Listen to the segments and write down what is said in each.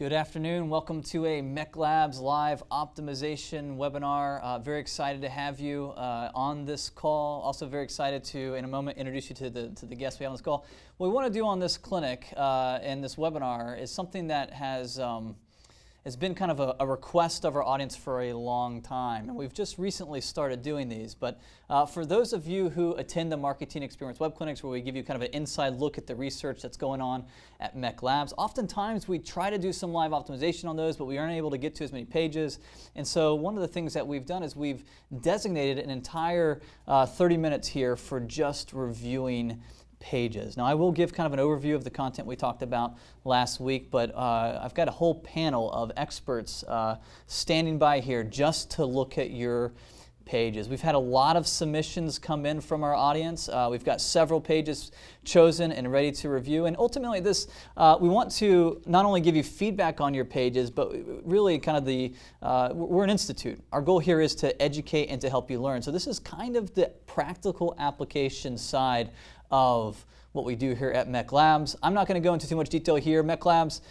Good afternoon. Welcome to a MECLABS live optimization webinar. Very excited to have you on this call. Also very excited to, in a moment, introduce you to the guests we have on this call. What we want to do on this clinic and this webinar is something that has been kind of a request of our audience for a long time. And we've just recently started doing these. But for those of you who attend the Marketing Experience web clinics, where we give you kind of an inside look at the research that's going on at MECLABS, oftentimes we try to do some live optimization on those, but we aren't able to get to as many pages. And so one of the things that we've done is we've designated an entire 30 minutes here for just reviewing pages. Now I will give kind of an overview of the content we talked about last week, but I've got a whole panel of experts standing by here just to look at your pages. We've had a lot of submissions come in from our audience. We've got several pages chosen and ready to review, and ultimately this we want to not only give you feedback on your pages, but really kind of we're an institute. Our goal here is to educate and to help you learn. So this is kind of the practical application side of what we do here at MECLABS. I'm not going to go into too much detail here. MECLABS,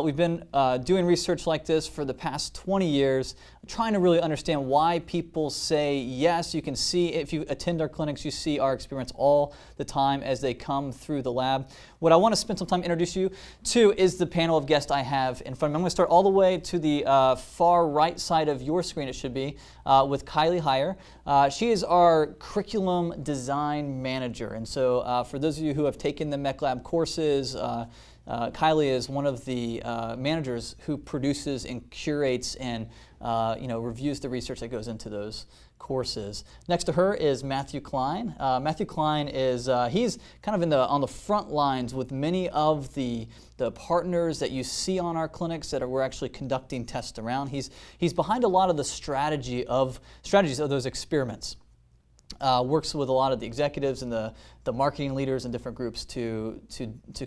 we've been doing research like this for the past 20 years, trying to really understand why people say yes. You can see, if you attend our clinics, you see our experiments all the time as they come through the lab. What I want to spend some time introduce you to is the panel of guests I have in front of me. I'm going to start all the way to the far right side of your screen, it should be, with Kylie Heyer. She is our curriculum design manager. And so for those of you who have taken the MECLAB courses, Kylie is one of the managers who produces and curates and reviews the research that goes into those courses. Next to her is Matthew Klein. Matthew Klein is he's kind of on the front lines with many of the partners that you see on our clinics that we're actually conducting tests around. He's behind a lot of the strategies of those experiments. Works with a lot of the executives and the marketing leaders in different groups to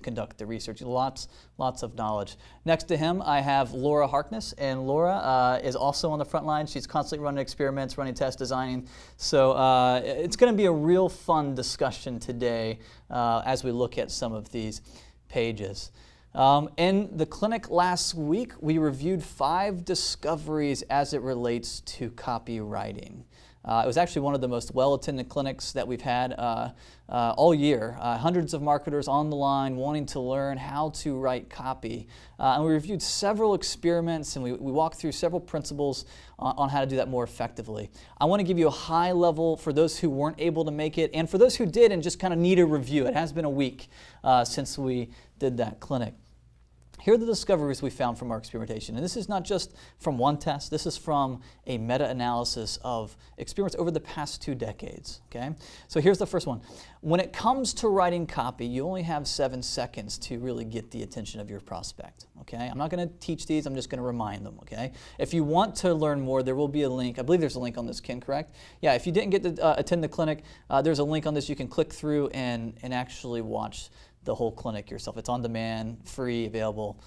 conduct the research. Lots of knowledge. Next to him, I have Laura Harkness, and Laura is also on the front line. She's constantly running experiments, running tests, designing. So it's going to be a real fun discussion today as we look at some of these pages. In the clinic last week, we reviewed 5 discoveries as it relates to copywriting. It was actually one of the most well-attended clinics that we've had all year. Hundreds of marketers on the line wanting to learn how to write copy. And we reviewed several experiments, and we walked through several principles on how to do that more effectively. I want to give you a high level for those who weren't able to make it, and for those who did and just kind of need a review. It has been a week since we did that clinic. Here are the discoveries we found from our experimentation. And this is not just from one test. This is from a meta-analysis of experiments over the past 2 decades. Okay? So here's the first one. When it comes to writing copy, you only have 7 seconds to really get the attention of your prospect. Okay? I'm not going to teach these. I'm just going to remind them. Okay? If you want to learn more, there will be a link. I believe there's a link on this, Ken, correct? Yeah, if you didn't get to attend the clinic, there's a link on this. You can click through and actually watch the whole clinic yourself. It's on demand, free, available,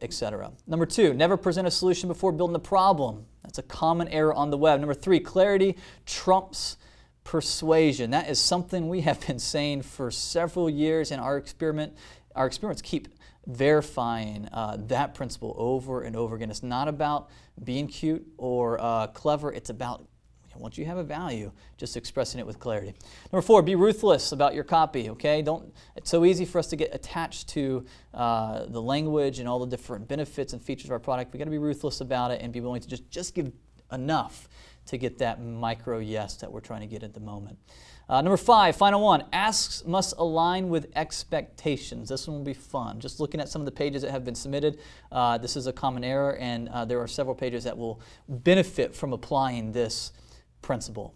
etc. Number 2, never present a solution before building the problem. That's a common error on the web. Number 3, clarity trumps persuasion. That is something we have been saying for several years, and our experiments keep verifying that principle over and over again. It's not about being cute or clever. It's about once you have a value, just expressing it with clarity. Number 4, be ruthless about your copy, okay? It's so easy for us to get attached to the language and all the different benefits and features of our product. We've got to be ruthless about it and be willing to just give enough to get that micro yes that we're trying to get at the moment. Number 5, final one, asks must align with expectations. This one will be fun. Just looking at some of the pages that have been submitted, this is a common error, and there are several pages that will benefit from applying this principle.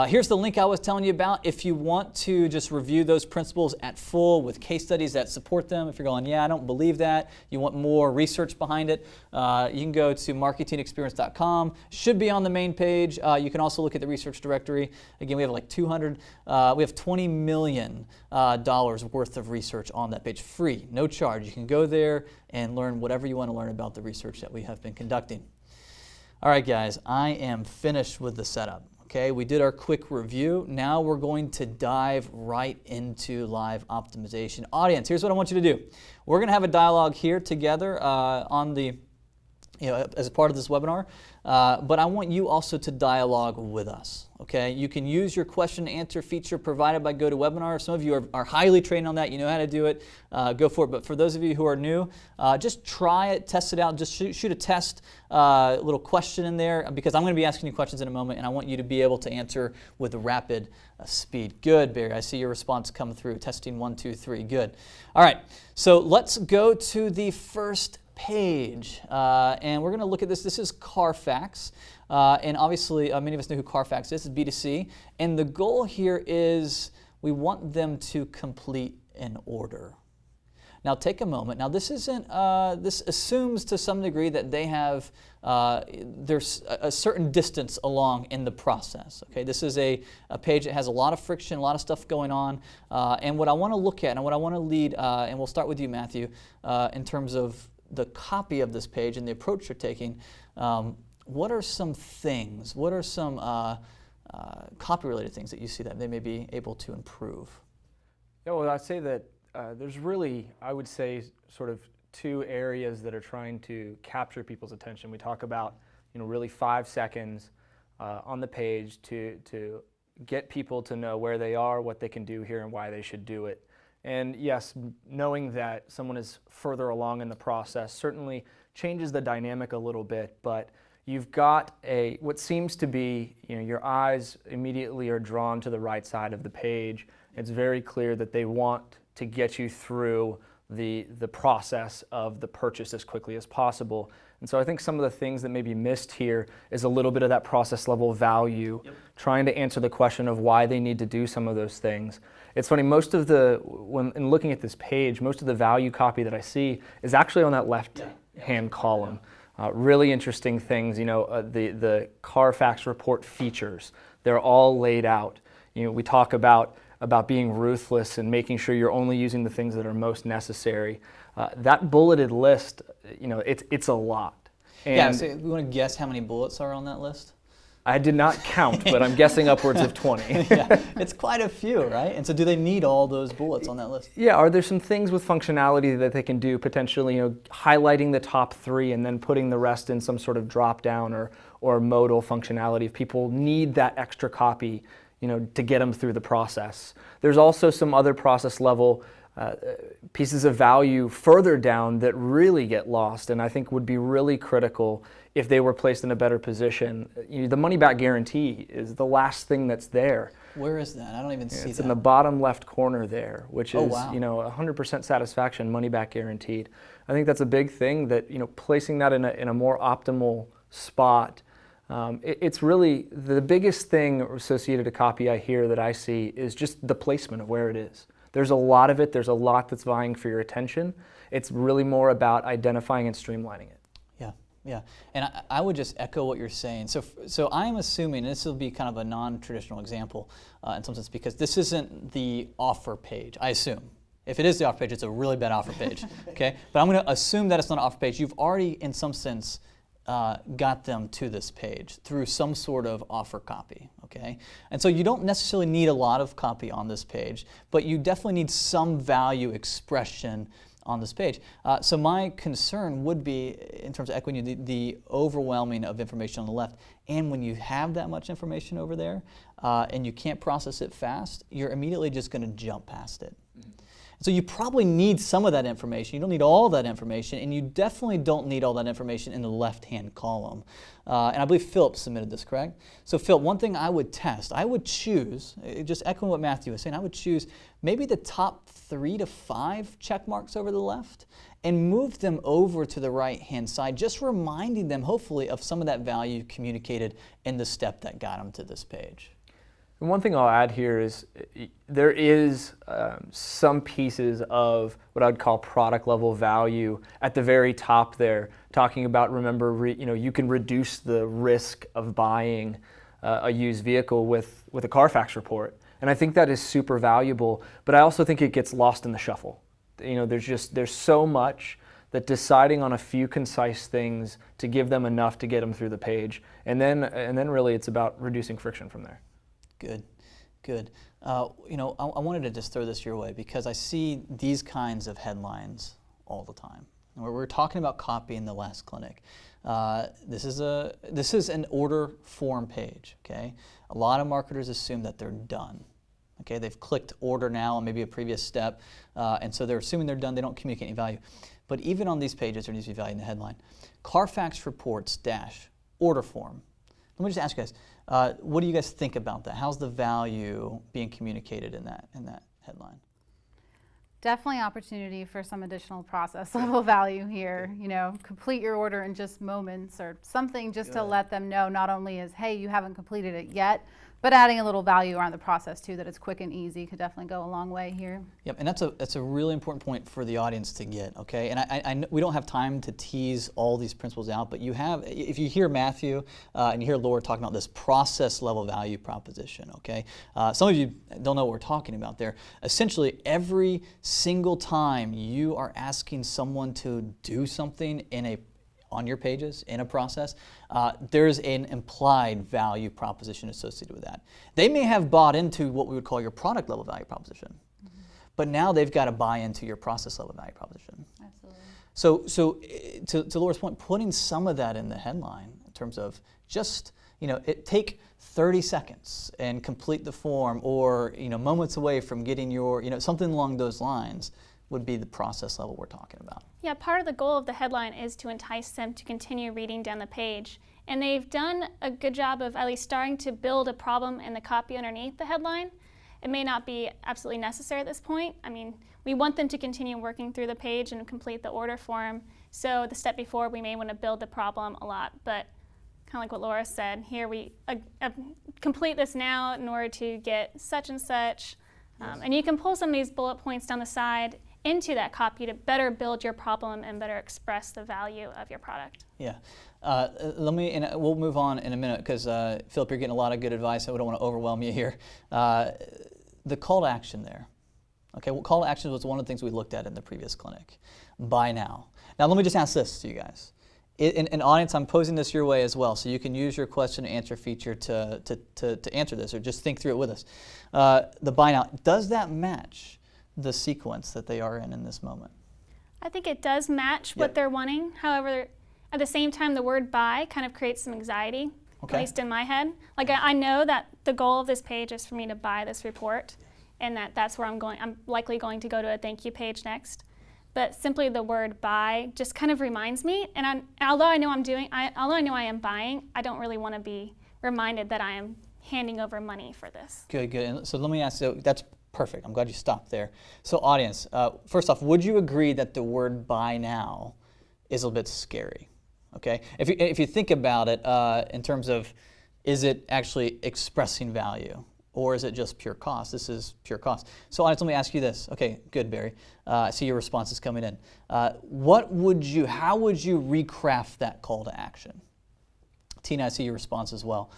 Here's the link I was telling you about. If you want to just review those principles at full with case studies that support them, if you're going, yeah, I don't believe that, you want more research behind it, you can go to marketingexperience.com. Should be on the main page. You can also look at the research directory. Again, we have like we have $20 million worth of research on that page, free, no charge. You can go there and learn whatever you want to learn about the research that we have been conducting. All right, guys, I am finished with the setup. Okay, we did our quick review. Now we're going to dive right into live optimization. Audience, here's what I want you to do. We're going to have a dialogue here together as a part of this webinar, but I want you also to dialogue with us. Okay, you can use your question and answer feature provided by GoToWebinar. Some of you are highly trained on that. You know how to do it. Go for it. But for those of you who are new, just try it, test it out. Just shoot a test little question in there, because I'm going to be asking you questions in a moment, and I want you to be able to answer with rapid speed. Good, Barry. I see your response come through. Testing 1, 2, 3. Good. All right. So let's go to the first page, and we're going to look at this. This is Carfax, and obviously many of us know who Carfax is. It's B2C, and the goal here is we want them to complete an order. Now take a moment. Now this isn't. This assumes to some degree that they have there's a certain distance along in the process. Okay, this is a page that has a lot of friction, a lot of stuff going on, and what I want to look at and what I want to lead, and we'll start with you, Matthew, in terms of the copy of this page and the approach you're taking. What are some things, what are some copy-related things that you see that they may be able to improve? Yeah, well, I'd say that there's really, I would say, sort of two areas that are trying to capture people's attention. We talk about, really 5 seconds on the page to get people to know where they are, what they can do here, and why they should do it. And yes, knowing that someone is further along in the process certainly changes the dynamic a little bit, but you've got what seems to be, your eyes immediately are drawn to the right side of the page. It's very clear that they want to get you through the process of the purchase as quickly as possible. And so I think some of the things that may be missed here is a little bit of that process level value, trying to answer the question of why they need to do some of those things. It's funny, when in looking at this page, most of the value copy that I see is actually on that left-hand column. Really interesting things, the Carfax report features, they're all laid out. We talk about being ruthless and making sure you're only using the things that are most necessary. That bulleted list, it's a lot. And so we want to guess how many bullets are on that list? I did not count, but I'm guessing upwards of 20. Yeah, it's quite a few, right? And so do they need all those bullets on that list? Yeah, are there some things with functionality that they can do, potentially, highlighting the top 3 and then putting the rest in some sort of drop-down or modal functionality if people need that extra copy, to get them through the process. There's also some other process level pieces of value further down that really get lost, and I think would be really critical if they were placed in a better position. The money-back guarantee is the last thing that's there. Where is that? I don't even see that. It's in the bottom left corner there, which is, wow. 100% satisfaction, money-back guaranteed. I think that's a big thing that, placing that in a more optimal spot. It's really the biggest thing associated to copy I hear that I see is just the placement of where it is. There's a lot of it. There's a lot that's vying for your attention. It's really more about identifying and streamlining it. Yeah, and I would just echo what you're saying. So I'm assuming, and this will be kind of a non-traditional example in some sense, because this isn't the offer page, I assume. If it is the offer page, it's a really bad offer page, okay? But I'm going to assume that it's not an offer page. You've already, in some sense, got them to this page through some sort of offer copy, okay? And so you don't necessarily need a lot of copy on this page, but you definitely need some value expression on this page. So my concern would be, in terms of echoing you, the overwhelming of information on the left. And when you have that much information over there and you can't process it fast, you're immediately just going to jump past it. So you probably need some of that information. You don't need all that information, and you definitely don't need all that information in the left-hand column. And I believe Philip submitted this, correct? So Philip, one thing I would test, I would choose, just echoing what Matthew was saying, I would choose maybe the top 3 to 5 check marks over the left and move them over to the right-hand side, just reminding them, hopefully, of some of that value communicated in the step that got them to this page. And one thing I'll add here is there is some pieces of what I'd call product level value at the very top there, talking about, remember, you can reduce the risk of buying a used vehicle with a Carfax report. And I think that is super valuable, but I also think it gets lost in the shuffle. There's so much that deciding on a few concise things to give them enough to get them through the page, and then really it's about reducing friction from there. Good, good. You know, I wanted to just throw this your way because I see these kinds of headlines all the time. We're talking about copy in the last clinic. This is an order form page. Okay, a lot of marketers assume that they're done. Okay, they've clicked order now on maybe a previous step, and so they're assuming they're done. They don't communicate any value. But even on these pages, there needs to be value in the headline. Carfax reports - order form. Let me just ask you guys, what do you guys think about that? How's the value being communicated in that headline? Definitely opportunity for some additional process level value here. You know, complete your order in just moments or something just to let them know not only is, hey, you haven't completed it yet, but adding a little value around the process too, that it's quick and easy could definitely go a long way here. Yep, and that's a really important point for the audience to get, okay? And I know we don't have time to tease all these principles out, but you have, if you hear Matthew and you hear Laura talking about this process level value proposition, okay? Some of you don't know what we're talking about there. Essentially, every single time you are asking someone to do something on your pages in a process, there's an implied value proposition associated with that. They may have bought into what we would call your product level value proposition, but now they've got to buy into your process level value proposition. Absolutely. So to Laura's point, putting some of that in the headline in terms of just, take 30 seconds and complete the form, or, moments away from getting your, something along those lines would be the process level we're talking about. Yeah, part of the goal of the headline is to entice them to continue reading down the page. And they've done a good job of at least starting to build a problem in the copy underneath the headline. It may not be absolutely necessary at this point. I mean, we want them to continue working through the page and complete the order form. So the step before, we may want to build the problem a lot. But kind of like what Laura said, here we complete this now in order to get such and such. And you can pull some of these bullet points down the side into that copy to better build your problem and better express the value of your product. Yeah. We'll move on in a minute because, Philip, you're getting a lot of good advice. I don't want to overwhelm you here. The call to action there. Okay, well, call to action was one of the things we looked at in the previous clinic. Buy now. Now, let me just ask this to you guys. In audience, I'm posing this your way as well, so you can use your question and answer feature to answer this, or just think through it with us. The buy now, does that match the sequence that they are in this moment? I think it does match what they're wanting. However, at the same time, the word buy kind of creates some anxiety, at least in my head. Like I know that the goal of this page is for me to buy this report, and that's where I'm going. I'm likely going to go to a thank you page next. But simply the word buy just kind of reminds me, and although I know I am buying, I don't really want to be reminded that I am handing over money for this. Good. And so let me ask you, that's perfect. I'm glad you stopped there. So audience, first off, would you agree that the word buy now is a little bit scary? Okay, if you think about it in terms of, is it actually expressing value, or is it just pure cost? This is pure cost. So audience, let me ask you this. Okay, good, Barry. I see your responses coming in. How would you recraft that call to action? Tina, I see your response as well.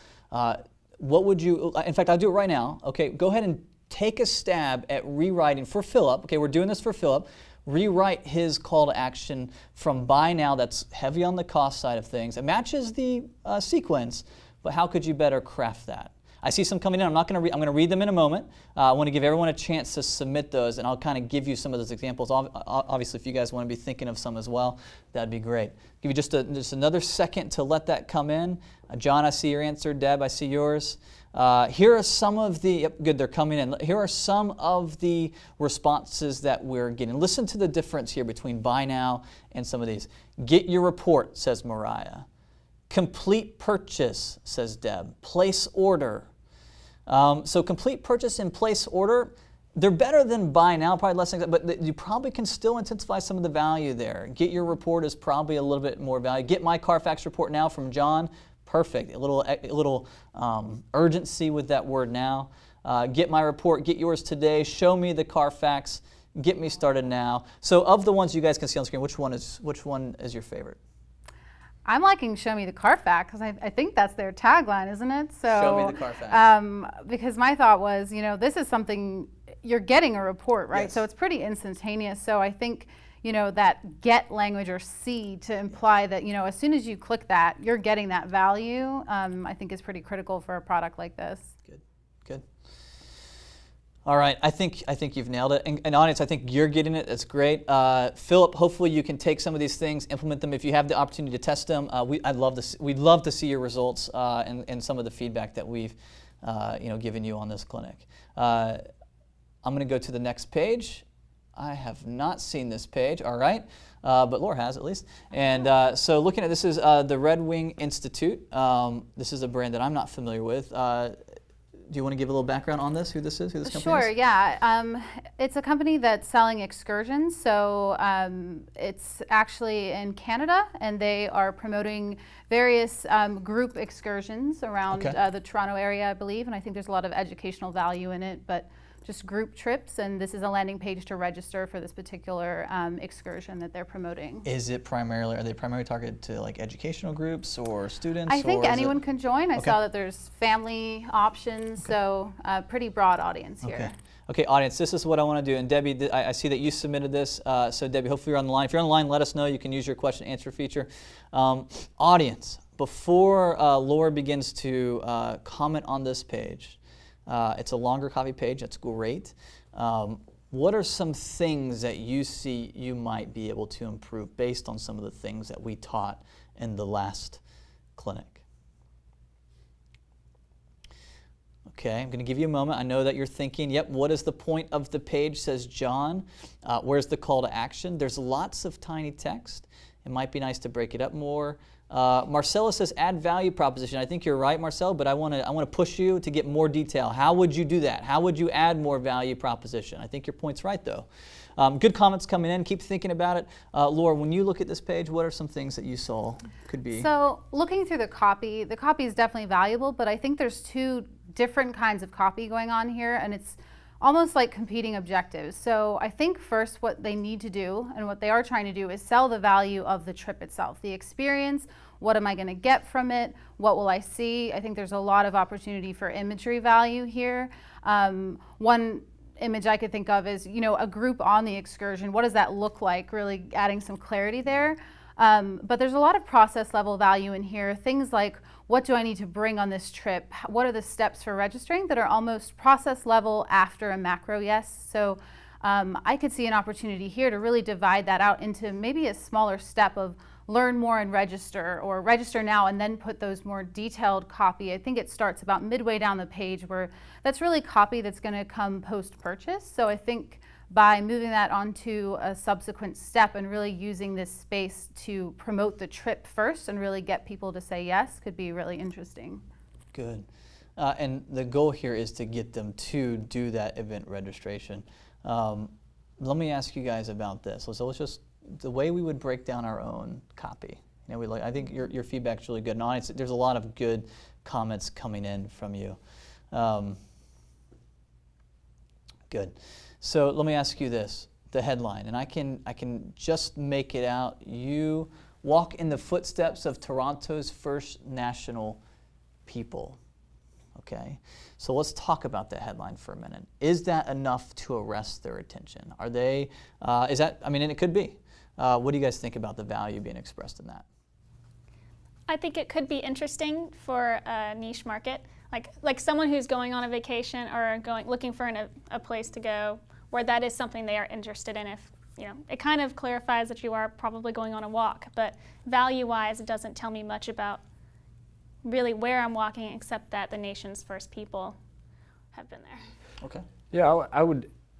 What would you, in fact, I'll do it right now. Okay, go ahead and take a stab at rewriting for Philip. Okay, we're doing this for Philip. Rewrite his call to action from buy now, that's heavy on the cost side of things. It matches the sequence, but how could you better craft that? I see some coming in. I'm going to read them in a moment. I want to give everyone a chance to submit those, and I'll kind of give you some of those examples. Obviously, if you guys want to be thinking of some as well, that'd be great. Give you just another second to let that come in. John, I see your answer. Deb, I see yours. Here are some of the, good, they're coming in. Here are some of the responses that we're getting. Listen to the difference here between buy now and some of these. Get your report, says Mariah. Complete purchase, says Deb. Place order. So complete purchase and place order, they're better than buy now, probably less, but you probably can still intensify some of the value there. Get your report is probably a little bit more value. Get my Carfax report now from John, perfect. A little urgency with that word now. Get my report, get yours today. Show me the Carfax, get me started now. So of the ones you guys can see on screen, which one is your favorite? I'm liking Show Me the Carfax because I think that's their tagline, isn't it? So, Show me the Carfax. Because my thought was, this is something, you're getting a report, right? Yes. So it's pretty instantaneous. So I think, that get language or see to imply that, as soon as you click that, you're getting that value, I think is pretty critical for a product like this. Good. All right, I think you've nailed it. And audience, I think you're getting it. That's great. Philip, hopefully you can take some of these things, implement them. If you have the opportunity to test them, we'd love to see your results and some of the feedback that we've given you on this clinic. I'm going to go to the next page. I have not seen this page. All right. But Laura has at least. And so looking at this is the Redwing Institute. This is a brand that I'm not familiar with. Do you want to give a little background on this, who this is, who this company is? Sure, yeah. It's a company that's selling excursions. So it's actually in Canada, and they are promoting various group excursions around the Toronto area, I believe. And I think there's a lot of educational value in it, but just group trips. And this is a landing page to register for this particular excursion that they're promoting. Are they primarily targeted to like educational groups or students? I think anyone can join. I saw that there's family options, so pretty broad audience here. Okay, audience, this is what I want to do. And Debbie, I see that you submitted this. So Debbie, hopefully you're on the line. If you're on the line, let us know. You can use your question and answer feature. Audience, before Laura begins to comment on this page, it's a longer copy page. That's great. What are some things that you see you might be able to improve based on some of the things that we taught in the last clinic? Okay, I'm going to give you a moment. I know that you're thinking, yep, what is the point of the page, says John. Where's the call to action? There's lots of tiny text. It might be nice to break it up more. Marcella says add value proposition. I think you're right, Marcella, but I want to push you to get more detail. How would you do that? How would you add more value proposition? I think your point's right, though. Good comments coming in. Keep thinking about it. Laura, when you look at this page, what are some things that you saw could be? So looking through the copy is definitely valuable, but I think there's two different kinds of copy going on here, and it's almost like competing objectives. So I think first what they need to do and what they are trying to do is sell the value of the trip itself, the experience. What am I going to get from it? What will I see? I think there's a lot of opportunity for imagery value here. One image I could think of is, a group on the excursion. What does that look like? Really adding some clarity there. But there's a lot of process level value in here. Things like, what do I need to bring on this trip? What are the steps for registering that are almost process level after a macro yes? So I could see an opportunity here to really divide that out into maybe a smaller step of learn more and register, or register now and then put those more detailed copy. I think it starts about midway down the page where that's really copy that's going to come post-purchase. So I think by moving that onto a subsequent step and really using this space to promote the trip first and really get people to say yes could be really interesting. Good. And the goal here is to get them to do that event registration. Let me ask you guys about this. So let's just, the way we would break down our own copy. I think your feedback's really good. And there's a lot of good comments coming in from you. Good. So let me ask you this, the headline, and I can just make it out. You walk in the footsteps of Toronto's First National people. Okay, so let's talk about that headline for a minute. Is that enough to arrest their attention? Are they, and it could be. What do you guys think about the value being expressed in that? I think it could be interesting for a niche market, like someone who's going on a vacation or looking for a place to go, where that is something they are interested in. If it kind of clarifies that you are probably going on a walk, but value-wise, it doesn't tell me much about really where I'm walking, except that the nation's first people have been there. Okay. Yeah,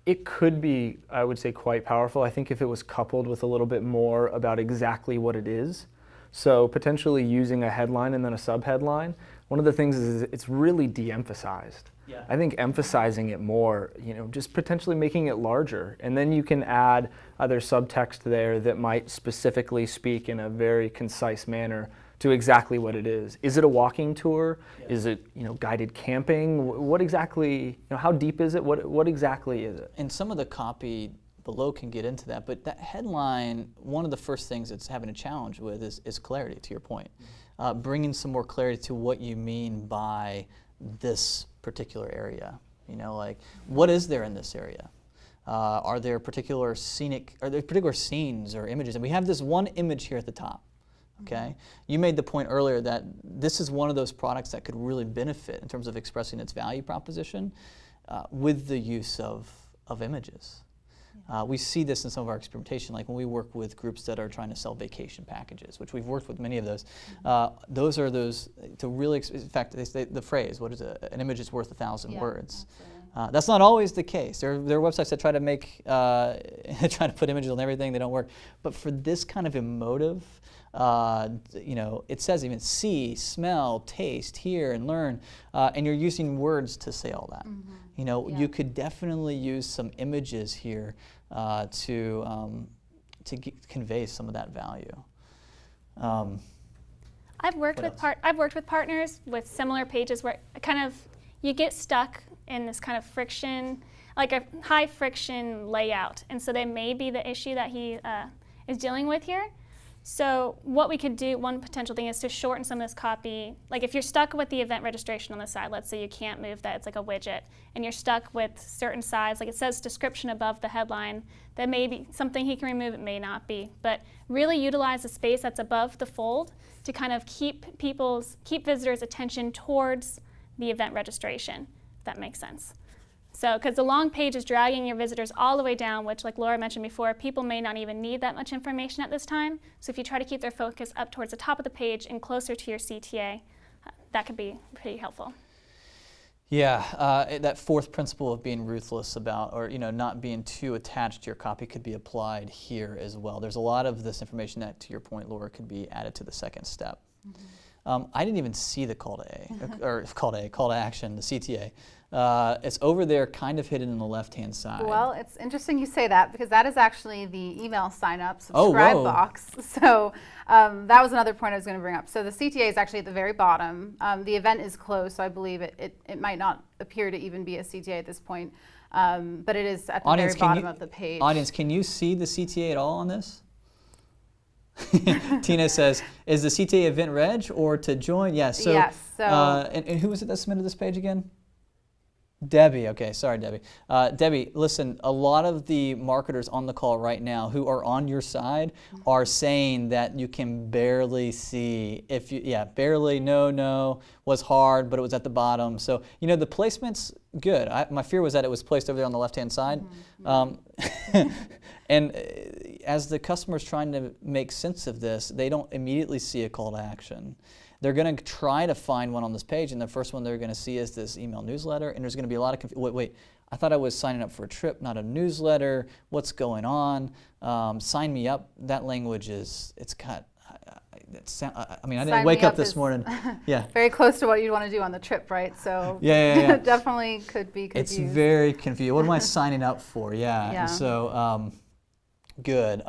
it could be, I would say, quite powerful. I think if it was coupled with a little bit more about exactly what it is. So potentially using a headline and then a subheadline. One of the things is it's really de-emphasized. Yeah. I think emphasizing it more, just potentially making it larger. And then you can add other subtext there that might specifically speak in a very concise manner to exactly what it is. Is it a walking tour? Yeah. Is it, guided camping? What exactly, how deep is it? What exactly is it? And some of the copy below can get into that, but that headline, one of the first things it's having a challenge with is clarity, to your point. Bringing some more clarity to what you mean by this particular area. What is there in this area? Are there particular scenes or images? And we have this one image here at the top. Okay, you made the point earlier that this is one of those products that could really benefit in terms of expressing its value proposition with the use of images. We see this in some of our experimentation, like when we work with groups that are trying to sell vacation packages, which we've worked with many of those. Those are those to really, in fact, they say the phrase, what is it? An image is worth 1,000 words. That's not always the case. There are websites that try to make, try to put images on everything. They don't work. But for this kind of emotive, it says even see, smell, taste, hear, and learn, and you're using words to say all that. You could definitely use some images here to convey some of that value. I've worked with partners with similar pages where you get stuck in this kind of friction, like a high friction layout, and so that may be the issue that he is dealing with here. So what we could do, one potential thing is to shorten some of this copy. Like if you're stuck with the event registration on the side, let's say you can't move that, it's like a widget, and you're stuck with certain sides, like it says description above the headline, that may be something he can remove, it may not be. But really utilize the space that's above the fold to kind of keep visitors' attention towards the event registration, if that makes sense. So, because the long page is dragging your visitors all the way down, which, like Laura mentioned before, people may not even need that much information at this time. So if you try to keep their focus up towards the top of the page and closer to your CTA, that could be pretty helpful. Yeah, that fourth principle of being ruthless about, or not being too attached to your copy could be applied here as well. There's a lot of this information that, to your point, Laura, could be added to the second step. I didn't even see the call to action, the CTA. It's over there, kind of hidden in the left-hand side. Well, it's interesting you say that because that is actually the email sign-up subscribe box. So that was another point I was going to bring up. So the CTA is actually at the very bottom. The event is closed, so I believe it might not appear to even be a CTA at this point, but it is at the very bottom of the page. Audience, can you see the CTA at all on this? Tina says, is the CTA event reg or to join? Yes. So, yes. So and who was it that submitted this page again? Debbie. Okay, sorry, Debbie. Debbie, listen, a lot of the marketers on the call right now who are on your side are saying that you can barely see. Barely, no, was hard, but it was at the bottom. So, the placement's good. My fear was that it was placed over there on the left-hand side. And as the customer's trying to make sense of this, they don't immediately see a call to action. They're going to try to find one on this page, and the first one they're going to see is this email newsletter, and there's going to be a lot of confusion. Wait, I thought I was signing up for a trip, not a newsletter. What's going on? Sign me up. That language it's got. I didn't wake up this morning. Yeah. Very close to what you'd want to do on the trip, right? So yeah. Definitely could be confused. It's very confusing. What am I signing up for? Yeah. So good.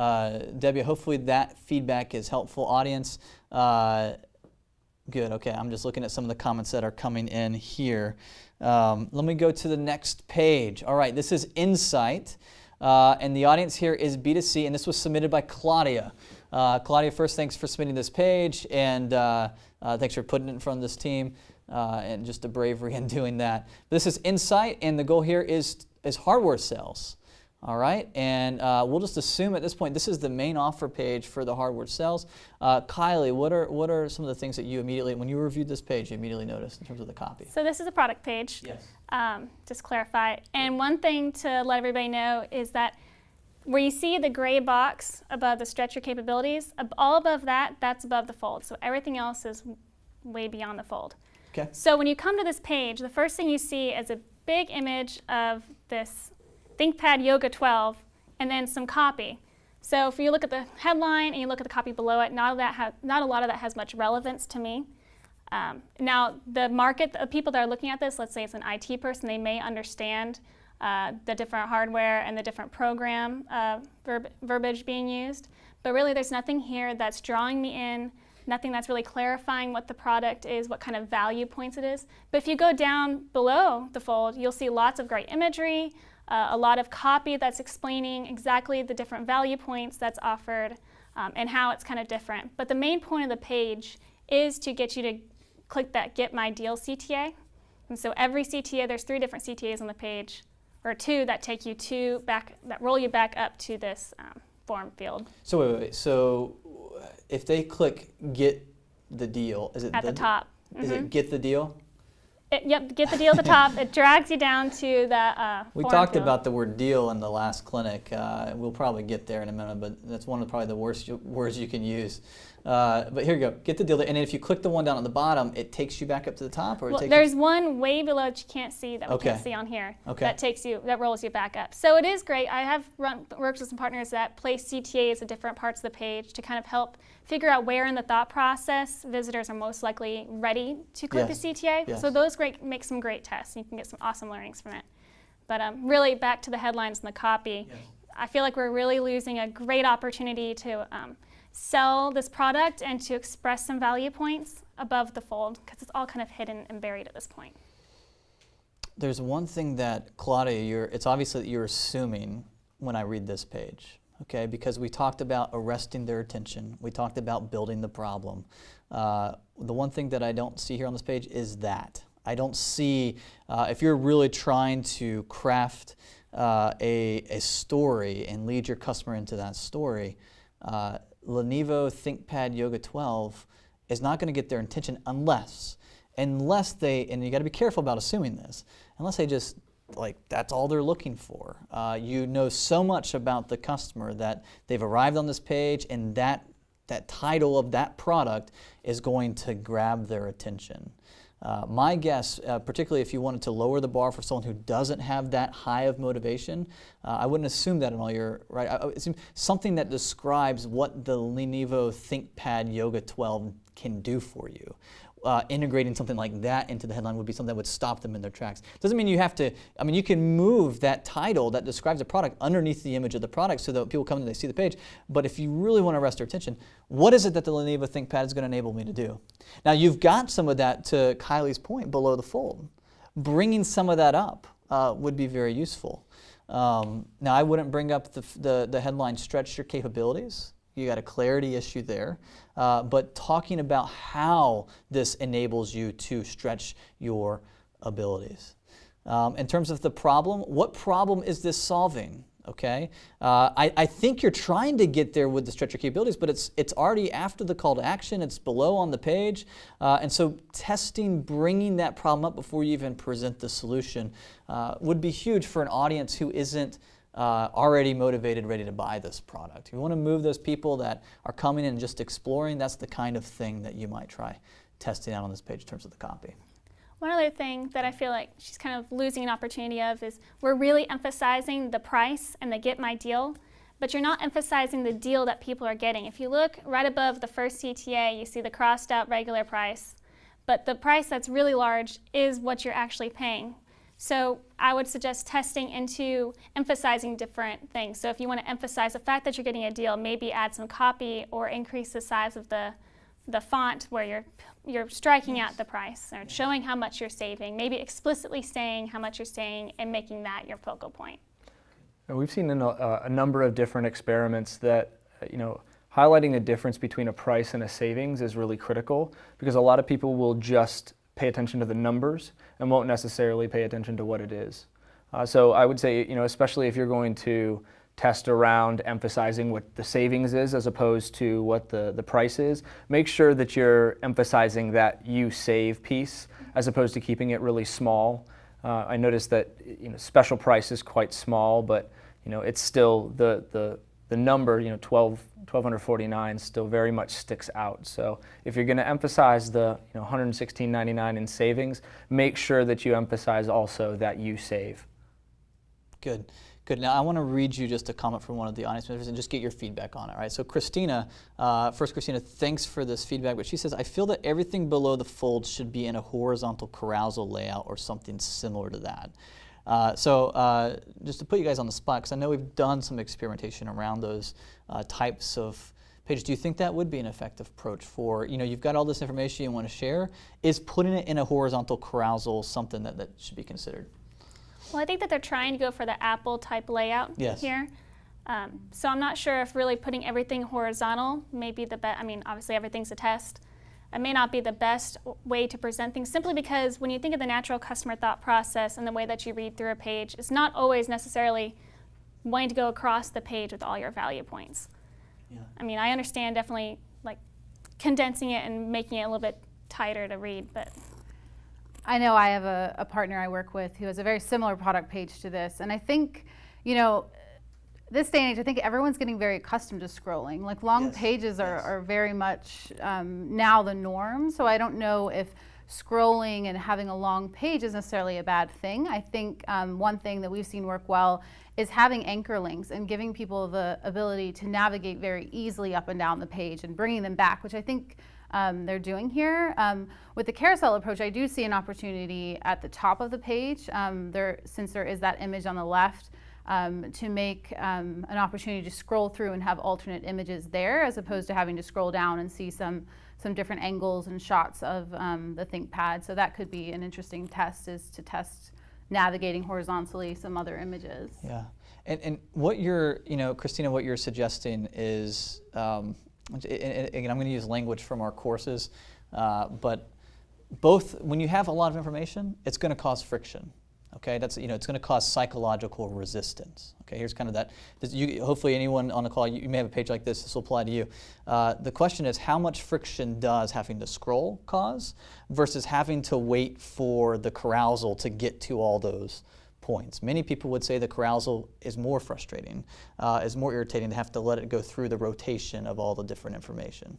Debbie, hopefully that feedback is helpful. Audience, good. Okay, I'm just looking at some of the comments that are coming in here. Let me go to the next page. All right, this is Insight, and the audience here is B2C, and this was submitted by Claudia. Claudia, first, thanks for submitting this page, and thanks for putting it in front of this team, and just the bravery in doing that. This is Insight, and the goal here is hardware sales. All right, and we'll just assume at this point this is the main offer page for the hardware sales. Kylie, what are some of the things that you immediately, when you reviewed this page, you immediately noticed in terms of the copy? So this is a product page. Yes. Just clarify. And one thing to let everybody know is that where you see the gray box above the stretch your capabilities, all above that, that's above the fold. So everything else is way beyond the fold. Okay. So when you come to this page, the first thing you see is a big image of this ThinkPad Yoga 12 and then some copy. So if you look at the headline and you look at the copy below it, not a lot of that has much relevance to me. Now the market, the people that are looking at this, let's say it's an IT person, they may understand the different hardware and the different program verbiage being used. But really there's nothing here that's drawing me in, nothing that's really clarifying what the product is, what kind of value points it is. But if you go down below the fold, you'll see lots of great imagery, a lot of copy that's explaining exactly the different value points that's offered and how it's kind of different. But the main point of the page is to get you to click that Get My Deal CTA. And so every CTA, there's 3 different CTAs on the page, or two that take you that roll you back up to this form field. So wait. So if they click get the deal, is it at the top? Is it get the deal? Yep, get the deal at the top. It drags you down to the We form talked field. about the word deal in the last clinic. We'll probably get there in a minute, but that's one of probably the worst words you can use. But here you go, get the deal. And then if you click the one down at the bottom, it takes you back up to the top, or it takes there's one way below that you can't see that we Okay. can't see on here. Okay. That rolls you back up. So it is great. I have worked with some partners that place CTAs at different parts of the page to kind of help figure out where in the thought process visitors are most likely ready to click Yes. the CTA. Yes. So those make some great tests. You can get some awesome learnings from it. But really back to the headlines and the copy. Yes. I feel like we're really losing a great opportunity to sell this product and to express some value points above the fold, because it's all kind of hidden and buried at this point. There's one thing that, Claudia, it's obviously that you're assuming when I read this page, okay? Because we talked about arresting their attention. We talked about building the problem. The one thing that I don't see here on this page is that. I don't see, if you're really trying to craft a story and lead your customer into that story, Lenovo ThinkPad Yoga 12 is not going to get their attention unless they, and you got to be careful about assuming this, unless they just, like, that's all they're looking for. You know so much about the customer that they've arrived on this page, and that title of that product is going to grab their attention. My guess, particularly if you wanted to lower the bar for someone who doesn't have that high of motivation, I wouldn't assume that in all your, right? I would assume something that describes what the Lenovo ThinkPad Yoga 12 can do for you. Integrating something like that into the headline would be something that would stop them in their tracks. Doesn't mean you have to, I mean, you can move that title that describes a product underneath the image of the product so that people come and they see the page. But if you really want to arrest their attention, what is it that the Lenovo ThinkPad is going to enable me to do? Now, you've got some of that, to Kylie's point, below the fold. Bringing some of that up would be very useful. Now, I wouldn't bring up the headline, stretch your capabilities. You got a clarity issue there, but talking about how this enables you to stretch your abilities. In terms of the problem, what problem is this solving? Okay, I think you're trying to get there with the stretch your capabilities, but it's already after the call to action. It's below on the page, and so testing, bringing that problem up before you even present the solution would be huge for an audience who isn't already motivated, ready to buy this product. If you want to move those people that are coming and just exploring, that's the kind of thing that you might try testing out on this page in terms of the copy. One other thing that I feel like she's kind of losing an opportunity of is we're really emphasizing the price and the get my deal, but you're not emphasizing the deal that people are getting. If you look right above the first CTA, you see the crossed out regular price, but the price that's really large is what you're actually paying. So I would suggest testing into emphasizing different things. So if you want to emphasize the fact that you're getting a deal, maybe add some copy or increase the size of the font where you're striking out the price or showing how much you're saving, maybe explicitly saying how much you're saving and making that your focal point. And we've seen in a number of different experiments that, highlighting the difference between a price and a savings is really critical, because a lot of people will just pay attention to the numbers and won't necessarily pay attention to what it is. So I would say, especially if you're going to test around emphasizing what the savings is as opposed to what the price is, make sure that you're emphasizing that you save piece as opposed to keeping it really small. I noticed that special price is quite small, but it's still the number, 1249 still very much sticks out. So if you're going to emphasize the $116.99 in savings, make sure that you emphasize also that you save. Good. Good. Now I want to read you just a comment from one of the audience members and just get your feedback on it. Right. So Christina, Christina, thanks for this feedback. But she says, I feel that everything below the fold should be in a horizontal carousel layout or something similar to that. So just to put you guys on the spot, because I know we've done some experimentation around those types of pages. Do you think that would be an effective approach for, you've got all this information you want to share? Is putting it in a horizontal carousel something that should be considered? Well, I think that they're trying to go for the Apple type layout here. So I'm not sure if really putting everything horizontal may be the best. I mean, obviously everything's a test. It may not be the best way to present things, simply because when you think of the natural customer thought process and the way that you read through a page, it's not always necessarily wanting to go across the page with all your value points. Yeah. I mean, I understand definitely like condensing it and making it a little bit tighter to read, but I know I have a partner I work with who has a very similar product page to this, and I think, you know, this day and age, I think everyone's getting very accustomed to scrolling. Like long Yes, pages yes. are very much now the norm, so I don't know if scrolling and having a long page is necessarily a bad thing. I think one thing that we've seen work well is having anchor links and giving people the ability to navigate very easily up and down the page and bringing them back, which I think they're doing here. With the carousel approach, I do see an opportunity at the top of the page, since there is that image on the left, to make an opportunity to scroll through and have alternate images there, as opposed to having to scroll down and see some different angles and shots of the ThinkPad. So that could be an interesting test, is to test navigating horizontally some other images. Yeah, and what you're, you know, Christina, what you're suggesting is, and again, I'm going to use language from our courses, but both, when you have a lot of information, it's going to cause friction. Okay, that's, you know, it's going to cause psychological resistance. Okay, here's kind of that. Hopefully anyone on the call, you may have a page like this. This will apply to you. The question is, how much friction does having to scroll cause versus having to wait for the carousel to get to all those points? Many people would say the carousel is more frustrating, is more irritating to have to let it go through the rotation of all the different information.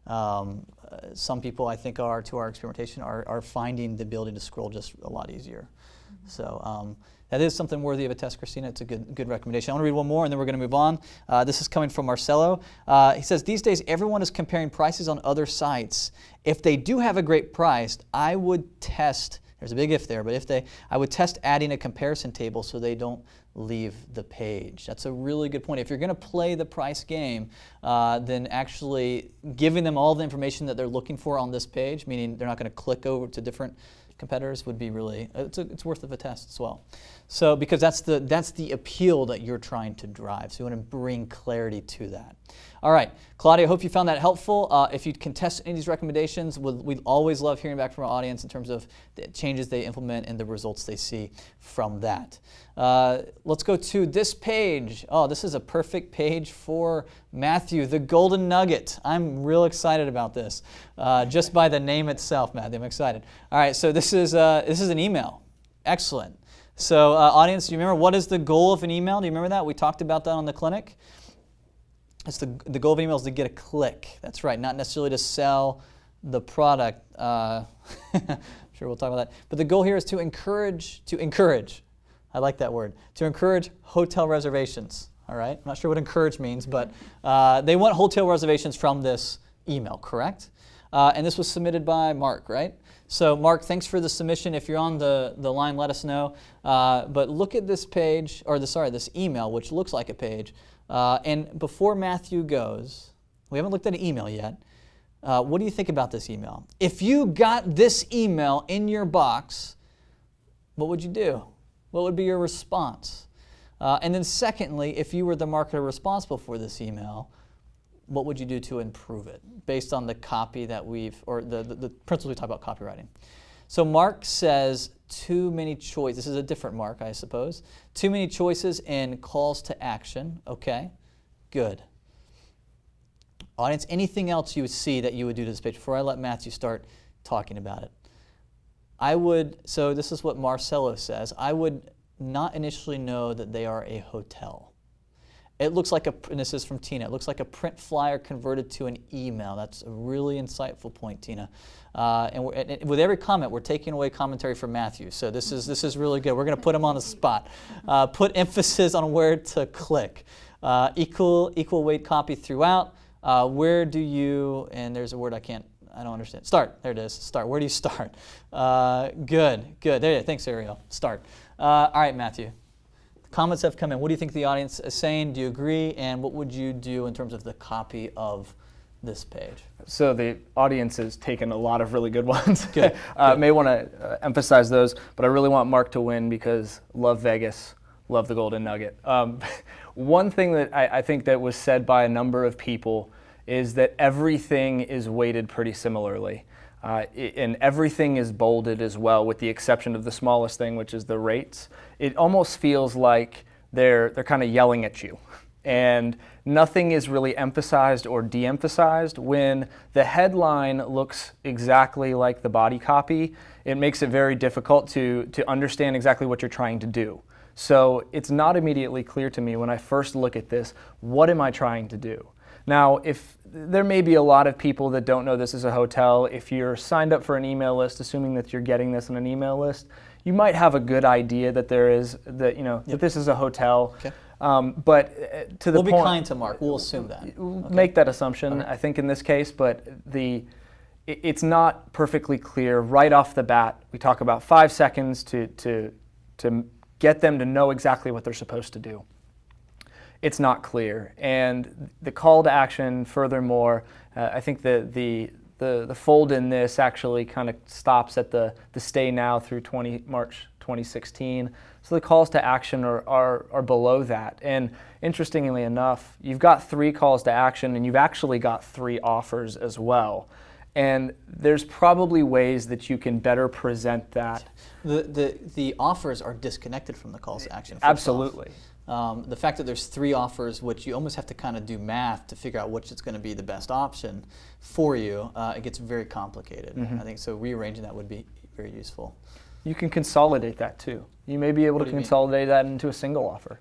Some people, I think, to our experimentation, are finding the ability to scroll just a lot easier. So that is something worthy of a test, Christina. It's a good recommendation. I want to read one more, and then we're going to move on. This is coming from Marcelo. He says, these days everyone is comparing prices on other sites. If they do have a great price, I would test, there's a big if there, but I would test adding a comparison table so they don't leave the page. That's a really good point. If you're going to play the price game, then actually giving them all the information that they're looking for on this page, meaning they're not going to click over to different competitors, would be really, it's worth of a test as well. So, because that's the appeal that you're trying to drive. So you want to bring clarity to that. All right, Claudia, I hope you found that helpful. If you can test any of these recommendations, we'd always love hearing back from our audience in terms of the changes they implement and the results they see from that. Let's go to this page. Oh, this is a perfect page for Matthew, the golden nugget. I'm real excited about this, just by the name itself, Matthew. I'm excited. All right, so this is an email. Excellent. So, audience, do you remember what is the goal of an email? Do you remember that? We talked about that on the clinic. It's the goal of an email is to get a click. That's right, not necessarily to sell the product. Sure, we'll talk about that. But the goal here is to encourage. I like that word. To encourage hotel reservations. All right. I'm not sure what encourage means, but they want hotel reservations from this email, correct? And this was submitted by Mark, right? So Mark, thanks for the submission. If you're on the line, let us know. But look at this page, or this email, which looks like a page. And before Matthew goes, we haven't looked at an email yet. What do you think about this email? If you got this email in your box, what would you do? What would be your response? And then secondly, if you were the marketer responsible for this email, what would you do to improve it based on the copy that the principles we talk about copywriting? So Mark says too many choices. This is a different Mark, I suppose. Too many choices and calls to action. Okay, good. Audience, anything else you would see that you would do to this page before I let Matthew start talking about it? So this is what Marcelo says. I would not initially know that they are a hotel. It looks like and this is from Tina, it looks like a print flyer converted to an email. That's a really insightful point, Tina. And with every comment, we're taking away commentary from Matthew. So this is really good. We're going to put him on the spot. Put emphasis on where to click. Equal weight copy throughout. Where do you, and there's a word I don't understand. Start. There it is. Start. Where do you start? Good. There. Thanks, Ariel. Start. All right, Matthew. Comments have come in. What do you think the audience is saying? Do you agree? And what would you do in terms of the copy of this page? So the audience has taken a lot of really good ones. Good. May want to emphasize those, but I really want Mark to win because love Vegas, love the golden nugget. One thing that I think that was said by a number of people is that everything is weighted pretty similarly. And everything is bolded as well, with the exception of the smallest thing, which is the rates. It almost feels like they're kind of yelling at you. And nothing is really emphasized or de-emphasized. When the headline looks exactly like the body copy, it makes it very difficult to understand exactly what you're trying to do. So it's not immediately clear to me when I first look at this, what am I trying to do? Now, if there may be a lot of people that don't know this is a hotel, if you're signed up for an email list, assuming that you're getting this on an email list, you might have a good idea that that this is a hotel. Okay. But to the We'll point, be kind to Mark. We'll assume that. Okay. Make that assumption, I think, in this case, but it's not perfectly clear right off the bat. We talk about 5 seconds to get them to know exactly what they're supposed to do. It's not clear. And the call to action, furthermore, I think the fold in this actually kind of stops at the stay now through March 2016. So the calls to action are below that. And interestingly enough, you've got 3 calls to action and you've actually got 3 offers as well. And there's probably ways that you can better present that. The offers are disconnected from the calls to action. Absolutely. The fact that there's 3 offers, which you almost have to kind of do math to figure out which is going to be the best option for you, it gets very complicated. Mm-hmm. I think so rearranging that would be very useful. You can consolidate that too. You may be able to consolidate that into a single offer.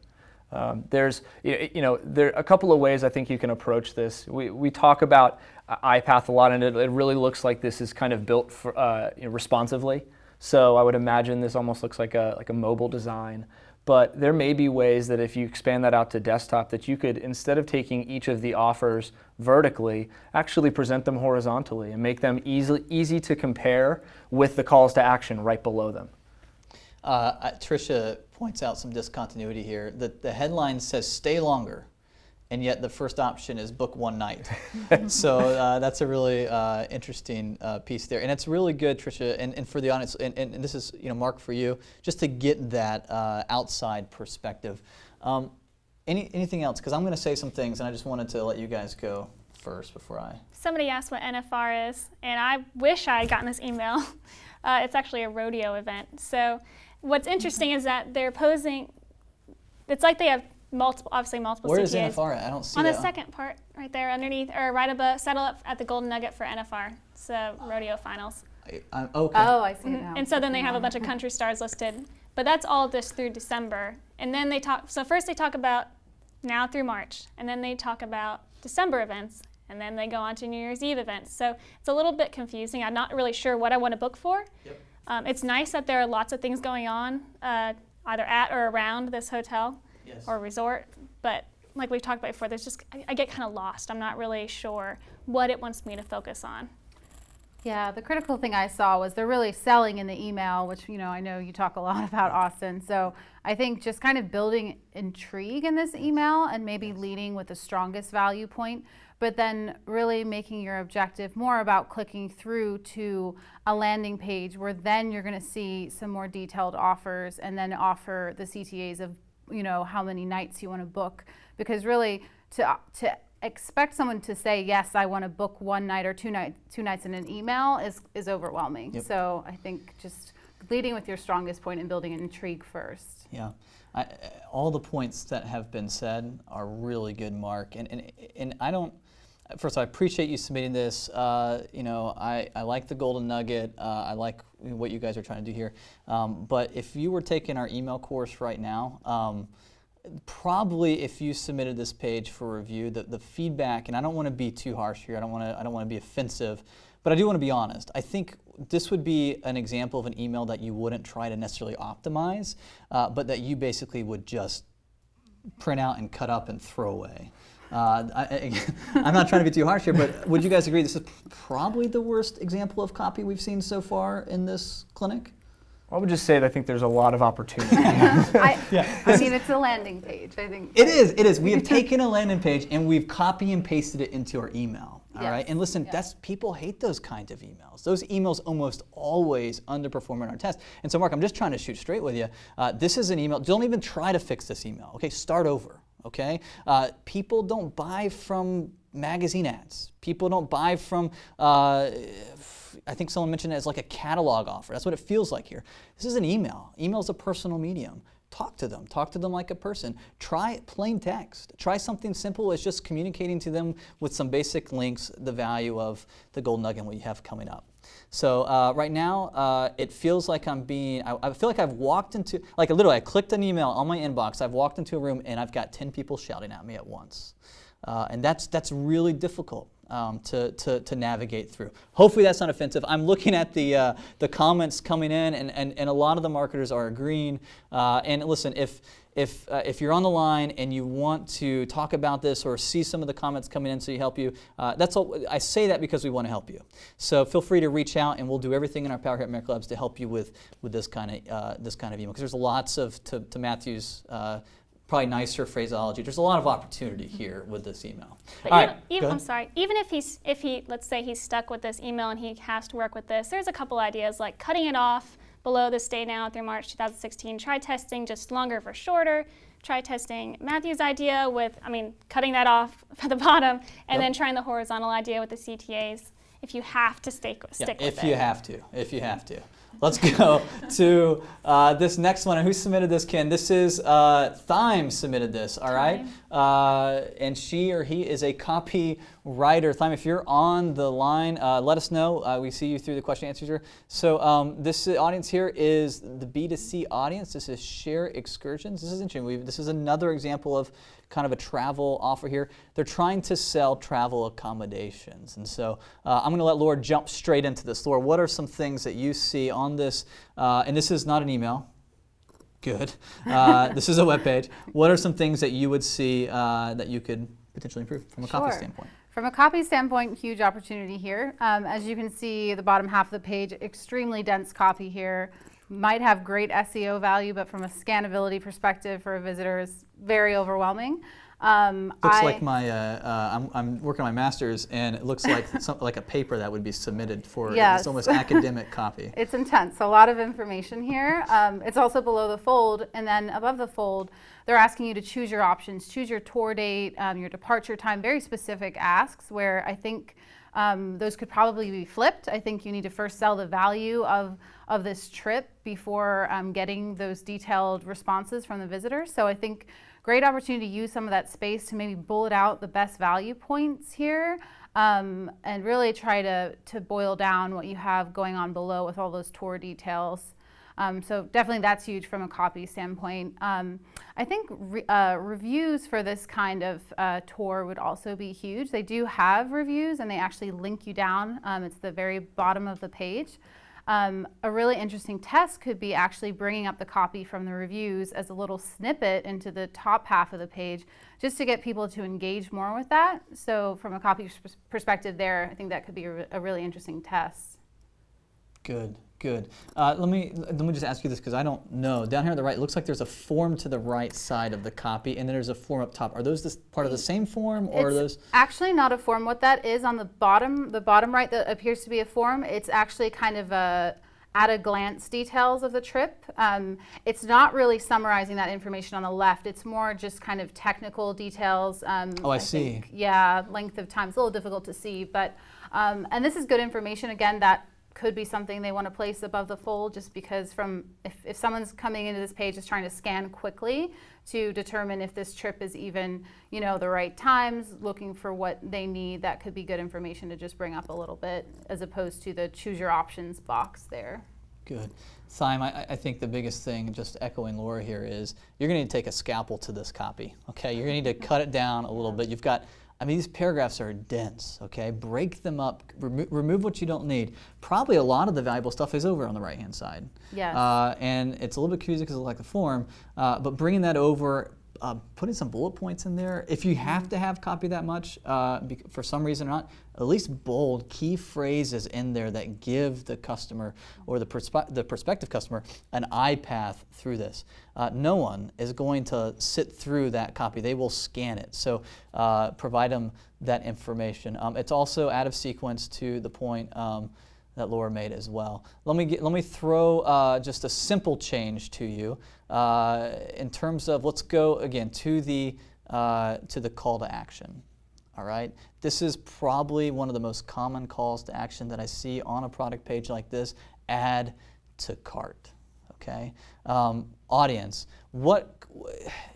There are a couple of ways I think you can approach this. We talk about iPath a lot, and it really looks like this is kind of built for, responsively. So I would imagine this almost looks like a mobile design. But there may be ways that if you expand that out to desktop, that you could, instead of taking each of the offers vertically, actually present them horizontally and make them easy to compare with the calls to action right below them. Tricia points out some discontinuity here. The headline says stay longer, and yet the first option is book 1 night. So that's a really interesting piece there. And it's really good, Tricia, and for the audience, and this is Mark, for you, just to get that outside perspective. Anything else? Because I'm going to say some things, and I just wanted to let you guys go first before I... Somebody asked what NFR is, and I wish I had gotten this email. It's actually a rodeo event. So what's interesting is that they're posing, it's like they have obviously multiple Where CTAs. is NFR at? I don't see on that. the second part, right there underneath, or right above, settle up at the Golden Nugget for NFR. So rodeo finals. Okay. Oh, I see it now. And so then they have a bunch of country stars listed. But that's all just through December. And then so first they talk about now through March, and then they talk about December events, and then they go on to New Year's Eve events. So it's a little bit confusing. I'm not really sure what I want to book for. Yep. It's nice that there are lots of things going on, either at or around this hotel or resort. But like we've talked about before, I get kind of lost. I'm not really sure what it wants me to focus on. Yeah, the critical thing I saw was they're really selling in the email, which, I know you talk a lot about, Austin. So I think just kind of building intrigue in this email and maybe leading with the strongest value point, but then really making your objective more about clicking through to a landing page where then you're going to see some more detailed offers and then offer the CTAs of, how many nights you want to book. Because really to expect someone to say, yes, I want to book 1 night or two nights in an email is overwhelming. Yep. So I think just leading with your strongest point and building an intrigue first. Yeah. All the points that have been said are really good, Mark. And I don't, first of all, I appreciate you submitting this. I like the Golden Nugget. I like what you guys are trying to do here. But if you were taking our email course right now, probably if you submitted this page for review, the feedback, and I don't want to be too harsh here, I don't want to be offensive, but I do want to be honest. I think this would be an example of an email that you wouldn't try to necessarily optimize, but that you basically would just print out and cut up and throw away. I'm not trying to be too harsh here, but would you guys agree this is probably the worst example of copy we've seen so far in this clinic? I would just say that I think there's a lot of opportunity. I mean, it's a landing page, I think. It is. We have taken a landing page and we've copy and pasted it into our email. All right. And listen, people hate those kinds of emails. Those emails almost always underperform in our test. And so, Mark, I'm just trying to shoot straight with you. This is an email. Don't even try to fix this email. Okay, start over. okay? People don't buy from magazine ads. People don't buy from, I think someone mentioned it as like a catalog offer. That's what it feels like here. This is an email. Email is a personal medium. Talk to them. Talk to them like a person. Try plain text. Try something simple as just communicating to them with some basic links, the value of the gold nugget, what you have coming up. So right now, it feels like I feel like I've walked into, like literally I clicked an email on my inbox, I've walked into a room and I've got 10 people shouting at me at once. And that's really difficult to navigate through. Hopefully that's not offensive. I'm looking at the comments coming in, and a lot of the marketers are agreeing. And listen, if you're on the line and you want to talk about this or see some of the comments coming in so you help you, that's all. I say that because we want to help you. So feel free to reach out, and we'll do everything in our power here at MECLABS to help you with this kind of email, because there's lots of, to Matthew's probably nicer phraseology. There's a lot of opportunity here with this email. But I'm sorry. Even if he, let's say he's stuck with this email and he has to work with this, there's a couple ideas like cutting it off below the stay now through March 2016. Try testing just longer for shorter. Try testing Matthew's idea with, cutting that off at the bottom, and then trying the horizontal idea with the CTAs. If you have to stick with it. If you have to. Let's go to this next one. And who submitted this, Ken? This is Thyme submitted this, all right? And she or he is a copywriter. Thyme, if you're on the line, let us know. We see you through the question and answers here. So this audience here is the B2C audience. This is Share Excursions. This is interesting. This is another example of kind of a travel offer here. They're trying to sell travel accommodations. And so I'm going to let Laura jump straight into this. Laura, what are some things that you see on this? And this is not an email. Good. This is a web page. What are some things that you would see that you could potentially improve from a copy standpoint? From a copy standpoint, huge opportunity here. As you can see, the bottom half of the page, extremely dense copy here. Might have great SEO value, but from a scannability perspective for a visitor is very overwhelming. Looks like my I'm working on my master's, and it looks like like a paper that would be submitted for. Yes. It's almost academic copy. It's intense. A lot of information here. It's also below the fold, and then above the fold, they're asking you to choose your options, choose your tour date, your departure time. Very specific asks where I think those could probably be flipped. I think you need to first sell the value of this trip before getting those detailed responses from the visitors. So I think great opportunity to use some of that space to maybe bullet out the best value points here, and really try to boil down what you have going on below with all those tour details. So definitely that's huge from a copy standpoint. I think reviews for this kind of tour would also be huge. They do have reviews, and they actually link you down. It's the very bottom of the page. A really interesting test could be actually bringing up the copy from the reviews as a little snippet into the top half of the page, just to get people to engage more with that. So from a copy perspective there, I think that could be a really interesting test. Good. Let me just ask you this, because I don't know. Down here on the right, it looks like there's a form to the right side of the copy, and then there's a form up top. Are those part of the same form, or are those? Actually not a form. What that is on the bottom right that appears to be a form, it's actually kind of at a glance details of the trip. It's not really summarizing that information on the left. It's more just kind of technical details. I see. Yeah, length of time. It's a little difficult to see, but and this is good information. Again, that could be something they want to place above the fold, just because if someone's coming into this page is trying to scan quickly to determine if this trip is even, the right times, looking for what they need, that could be good information to just bring up a little bit, as opposed to the choose your options box there. Good. Thyme, I think the biggest thing, just echoing Laura here, is you're going to need to take a scalpel to this copy. Okay, you're going to need to cut it down a little bit. You've got, these paragraphs are dense, okay? Break them up, remove what you don't need. Probably a lot of the valuable stuff is over on the right-hand side. Yes. And it's a little bit confusing because of like the form, but bringing that over, putting some bullet points in there. If you have to have copy that much, for some reason or not, at least bold key phrases in there that give the customer or the prospective customer an eye path through this. No one is going to sit through that copy. They will scan it. So provide them that information. It's also out of sequence to the point that Laura made as well. Let me throw just a simple change to you in terms of, let's go again to the to the call to action. All right, this is probably one of the most common calls to action that I see on a product page like this: add to cart. Okay, audience,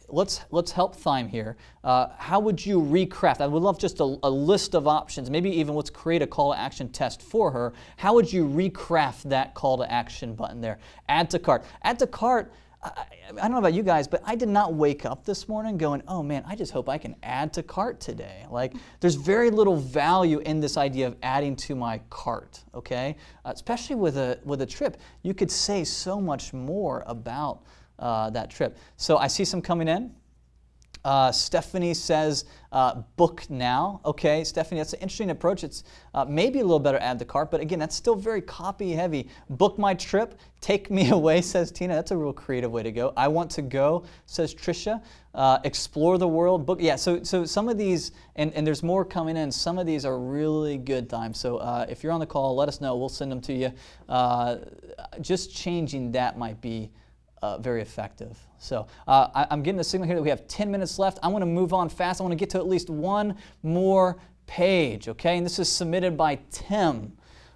let's help Thyme here. How would you recraft? I would love just a list of options. Maybe even let's create a call to action test for her. How would you recraft that call to action button there? Add to cart. Add to cart. I don't know about you guys, but I did not wake up this morning going, oh man, I just hope I can add to cart today. Like, there's very little value in this idea of adding to my cart, okay? Especially with a trip. You could say so much more about that trip. So I see some coming in. Stephanie says, book now. Okay, Stephanie, that's an interesting approach. It's maybe a little better add to cart, but again, that's still very copy heavy. Book my trip, take me away, says Tina. That's a real creative way to go. I want to go, says Trisha. Explore the world, book. Yeah, so some of these, and there's more coming in, some of these are really good times. So if you're on the call, let us know. We'll send them to you. Just changing that might be very effective. So I'm getting a signal here that we have 10 minutes left. I want to move on fast. I want to get to at least one more page, okay? And this is submitted by Tim.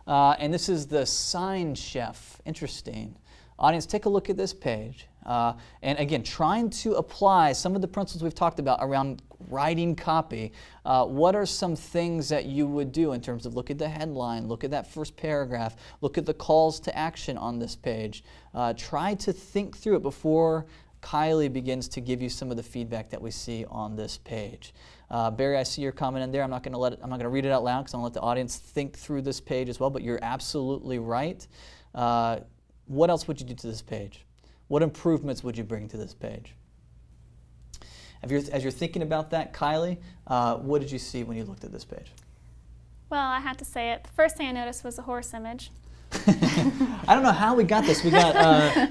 And this is the Sign Chef. Interesting. Audience, take a look at this page. And again, trying to apply some of the principles we've talked about around writing copy. What are some things that you would do in terms of look at the headline, look at that first paragraph, look at the calls to action on this page. Try to think through it before Kylie begins to give you some of the feedback that we see on this page. Barry, I see your comment in there. I'm not going to read it out loud because I'm going to let the audience think through this page as well, but you're absolutely right. What else would you do to this page? What improvements would you bring to this page? As you're thinking about that, Kylie, what did you see when you looked at this page? Well, I have to say it. The first thing I noticed was a horse image. I don't know how we got this. We got,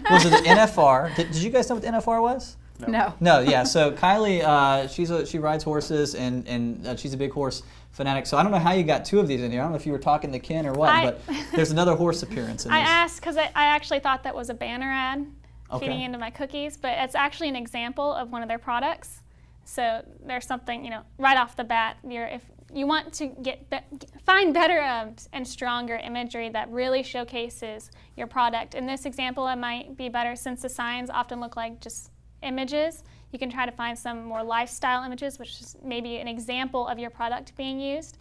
was it the NFR? Did you guys know what the NFR was? No. No, yeah. So Kylie, she rides horses, and she's a big horse fanatic. So I don't know how you got two of these in here. I don't know if you were talking to Ken or what, but there's another horse appearance in this. I asked because I actually thought that was a banner ad feeding into my cookies, but it's actually an example of one of their products. So there's something, right off the bat, if you want to find better and stronger imagery that really showcases your product. In this example, it might be better since the signs often look like just images. You can try to find some more lifestyle images, which is maybe an example of your product being used.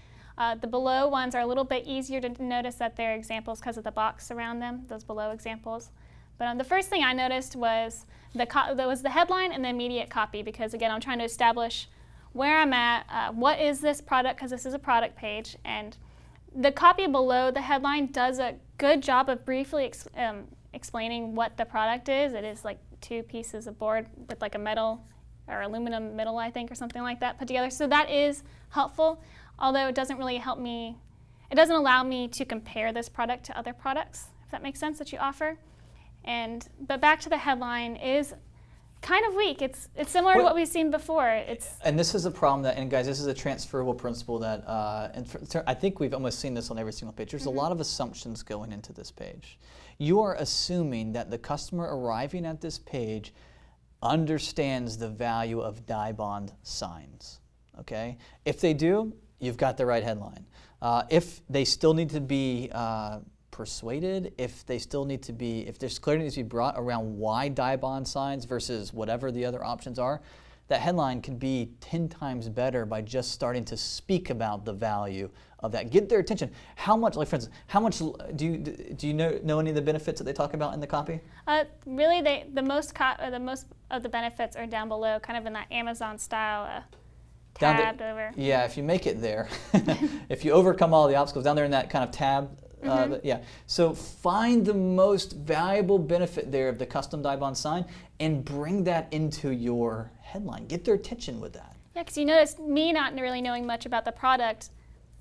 The below ones are a little bit easier to notice that they're examples because of the box around them, those below examples. But the first thing I noticed was the headline and the immediate copy, because again, I'm trying to establish where I'm at, what is this product, because this is a product page, and the copy below the headline does a good job of briefly explaining what the product is. It is like 2 pieces of board with like a metal or aluminum middle, I think, or something like that put together. So that is helpful, although it doesn't really help me. It doesn't allow me to compare this product to other products, if that makes sense, that you offer. But back to the headline is kind of weak. It's similar to what we've seen before. And this is a problem and guys, this is a transferable principle that, I think we've almost seen this on every single page. There's a lot of assumptions going into this page. You are assuming that the customer arriving at this page understands the value of die bond signs, okay? If they do, you've got the right headline. If they still need to be persuaded, if there's clarity needs to be brought around why die bond signs versus whatever the other options are, that headline can be 10 times better by just starting to speak about the value of that. Get their attention. How much, like for instance, how much do you know any of the benefits that they talk about in the copy? Really, the most of the benefits are down below, kind of in that Amazon style tabbed over. Yeah, if you make it there, if you overcome all the obstacles down there in that kind of tab. Yeah. So find the most valuable benefit there of the custom die bond sign and bring that into your headline. Get their attention with that. Yeah, because you notice me not really knowing much about the product.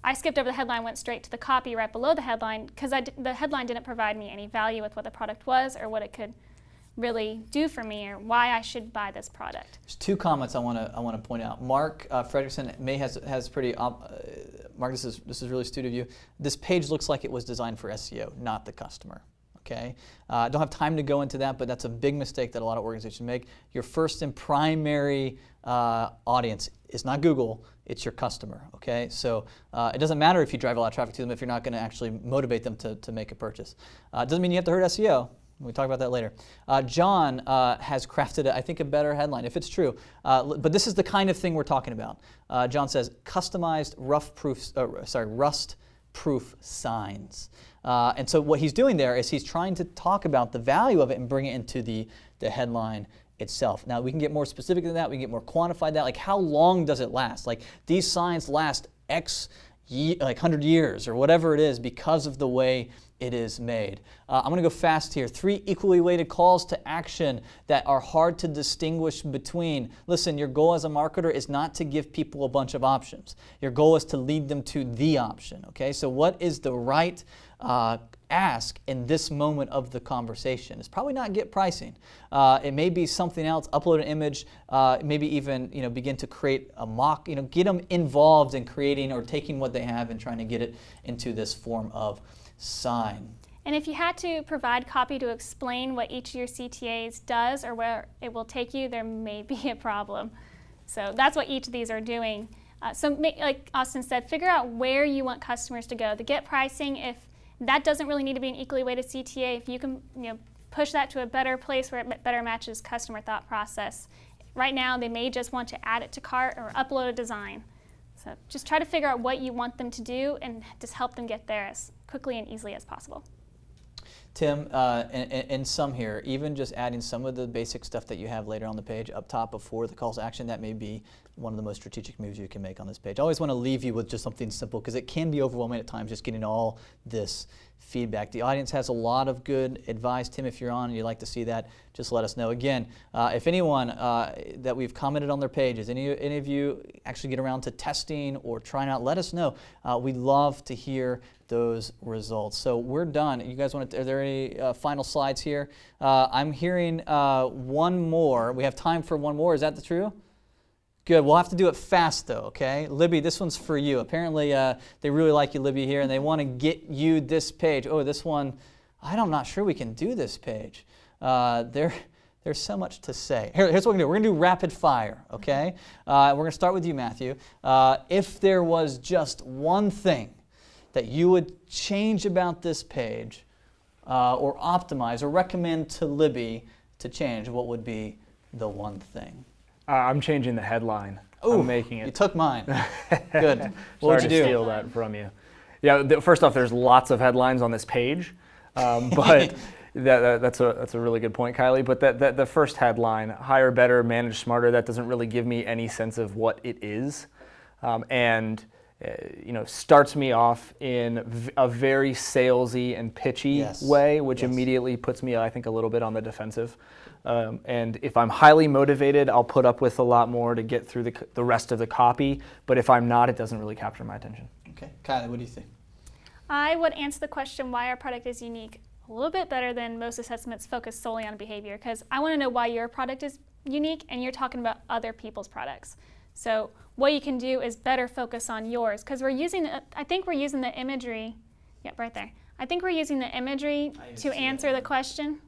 I skipped over the headline, went straight to the copy right below the headline because the headline didn't provide me any value with what the product was or what it could really do for me or why I should buy this product. There's 2 comments I want to point out. Mark Fredrickson has pretty. Mark, this is really astute of you. This page looks like it was designed for SEO, not the customer. okay? I don't have time to go into that, but that's a big mistake that a lot of organizations make. Your first and primary audience is not Google, it's your customer, okay? So it doesn't matter if you drive a lot of traffic to them if you're not going to actually motivate them to make a purchase. It doesn't mean you have to hurt SEO. We'll talk about that later. John has crafted, I think, a better headline, if it's true. But this is the kind of thing we're talking about. John says, customized rust-proof signs. And so what he's doing there is he's trying to talk about the value of it and bring it into the headline itself. Now, we can get more specific than that. We can get more quantified that. Like, how long does it last? Like, these signs last X, like 100 years or whatever it is because of the way it is made. I'm going to go fast here. 3 equally weighted calls to action that are hard to distinguish between. Listen, your goal as a marketer is not to give people a bunch of options. Your goal is to lead them to the option, okay? So what is the right ask in this moment of the conversation? It's probably not get pricing. It may be something else, upload an image, maybe even begin to create a mock, get them involved in creating or taking what they have and trying to get it into this form of sign. And if you had to provide copy to explain what each of your CTAs does or where it will take you, there may be a problem. So that's what each of these are doing. So like Austin said, figure out where you want customers to go. The get pricing, if that doesn't really need to be an equally weighted CTA, if you can push that to a better place where it better matches customer thought process. Right now, they may just want to add it to cart or upload a design. So just try to figure out what you want them to do and just help them get there as quickly and easily as possible. Tim, in some here, even just adding some of the basic stuff that you have later on the page up top before the calls to action, that may be one of the most strategic moves you can make on this page. I always want to leave you with just something simple because it can be overwhelming at times just getting all this feedback. The audience has a lot of good advice. Tim, if you're on and you'd like to see that, just let us know. Again, if anyone that we've commented on their pages, any of you actually get around to testing or trying out, let us know. We'd love to hear those results. So we're done. You guys want to, are there any final slides here? I'm hearing one more. We have time for one more. Is that true? Good. We'll have to do it fast, though, okay? Libby, this one's for you. Apparently, they really like you, Libby, here, and they want to get you this page. Oh, this one, I'm not sure we can do this page. There's so much to say. Here's what we're going to do. We're going to do rapid fire, okay? We're going to start with you, Matthew. If there was just one thing that you would change about this page or optimize or recommend to Libby to change, what would be the one thing? I'm changing the headline. Ooh, I'm making it. You took mine. Good. What Sorry would you to do? steal that from you. Yeah. First off, there's lots of headlines on this page, but that's a really good point, Kylie. But the first headline, hire better, manage smarter, that doesn't really give me any sense of what it is, and starts me off in a very salesy and pitchy way, which immediately puts me, I think, a little bit on the defensive. And if I'm highly motivated, I'll put up with a lot more to get through the rest of the copy. But if I'm not, it doesn't really capture my attention. Okay. Kylie, what do you think? I would answer the question why our product is unique a little bit better than most assessments focus solely on behavior, because I want to know why your product is unique and you're talking about other people's products. So what you can do is better focus on yours, because I think we're using the imagery, right there. I think we're using the imagery to answer the question.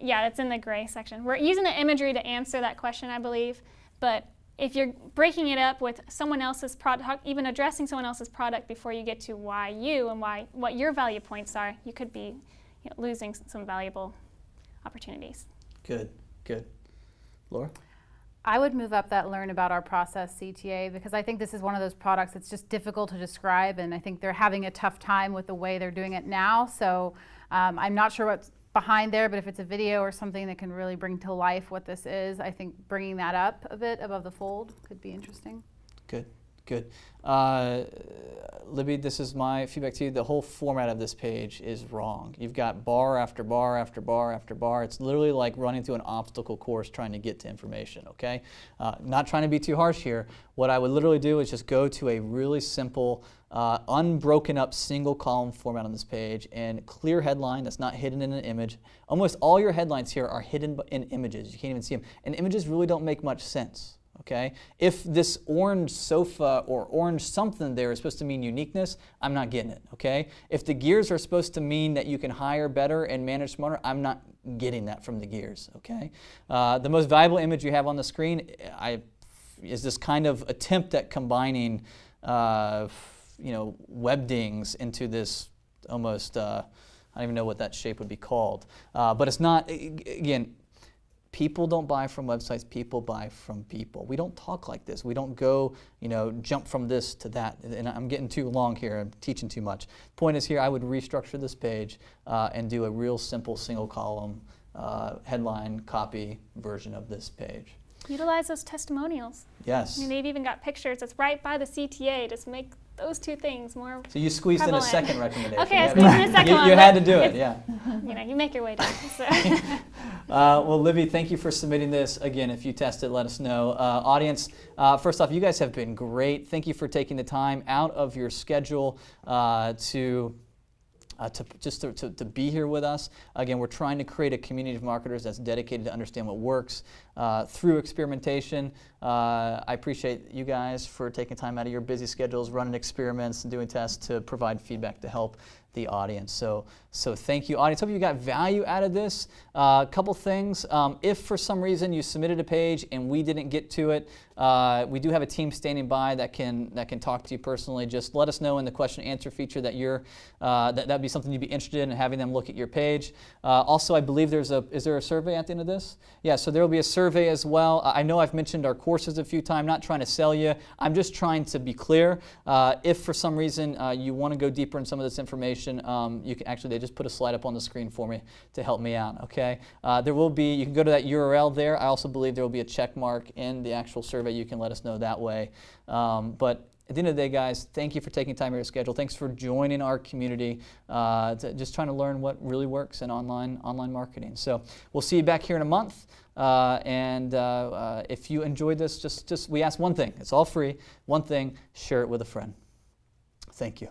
Yeah, it's in the gray section. We're using the imagery to answer that question, I believe. But if you're breaking it up with someone else's product, even addressing someone else's product before you get to why you and what your value points are, you could be losing some valuable opportunities. Good. Laura? I would move up that learn about our process CTA, because I think this is one of those products that's just difficult to describe, and I think they're having a tough time with the way they're doing it now. So I'm not sure what's behind there, but if it's a video or something that can really bring to life what this is, I think bringing that up a bit above the fold could be interesting. Good. Libby, this is my feedback to you. The whole format of this page is wrong. You've got bar after bar after bar after bar. It's literally like running through an obstacle course trying to get to information, okay? Not trying to be too harsh here. What I would literally do is just go to a really simple, unbroken up single column format on this page and clear headline that's not hidden in an image. Almost all your headlines here are hidden in images. You can't even see them. And images really don't make much sense. okay? If this orange sofa or orange something there is supposed to mean uniqueness, I'm not getting it, okay? If the gears are supposed to mean that you can hire better and manage smarter, I'm not getting that from the gears, okay? The most valuable image you have on the screen is this kind of attempt at combining webdings into this almost, I don't even know what that shape would be called. But it's not, again, people don't buy from websites, people buy from people. We don't talk like this. We don't go, jump from this to that. And I'm getting too long here, I'm teaching too much. Point is here, I would restructure this page and do a real simple single column headline copy version of this page. Utilize those testimonials. Yes. I mean, they've even got pictures that's right by the CTA to make those two things more So you squeezed prevalent. in a second recommendation. Okay, I squeezed in a second one. You had to do it, yeah. You make your way down. So. Well, Libby, thank you for submitting this. Again, if you test it, let us know. Audience, first off, you guys have been great. Thank you for taking the time out of your schedule to be here with us. Again, we're trying to create a community of marketers that's dedicated to understand what works through experimentation. I appreciate you guys for taking time out of your busy schedules, running experiments and doing tests to provide feedback to help the audience. So thank you, audience. Hope you got value out of this. A couple things. If for some reason you submitted a page and we didn't get to it, we do have a team standing by that can talk to you personally. Just let us know in the question and answer feature that that'd be something you'd be interested in having them look at your page. Also, I believe is there a survey at the end of this? Yeah, so there will be a survey as well. I know I've mentioned our courses a few times. I'm not trying to sell you. I'm just trying to be clear. If for some reason you want to go deeper in some of this information, you can actually, they just put a slide up on the screen for me to help me out, okay? There will be, you can go to that URL there. I also believe there will be a check mark in the actual survey. You can let us know that way. But at the end of the day, guys, thank you for taking time out of your schedule. Thanks for joining our community, just trying to learn what really works in online marketing. So we'll see you back here in a month. If you enjoyed this, just we ask one thing. It's all free. One thing, share it with a friend. Thank you.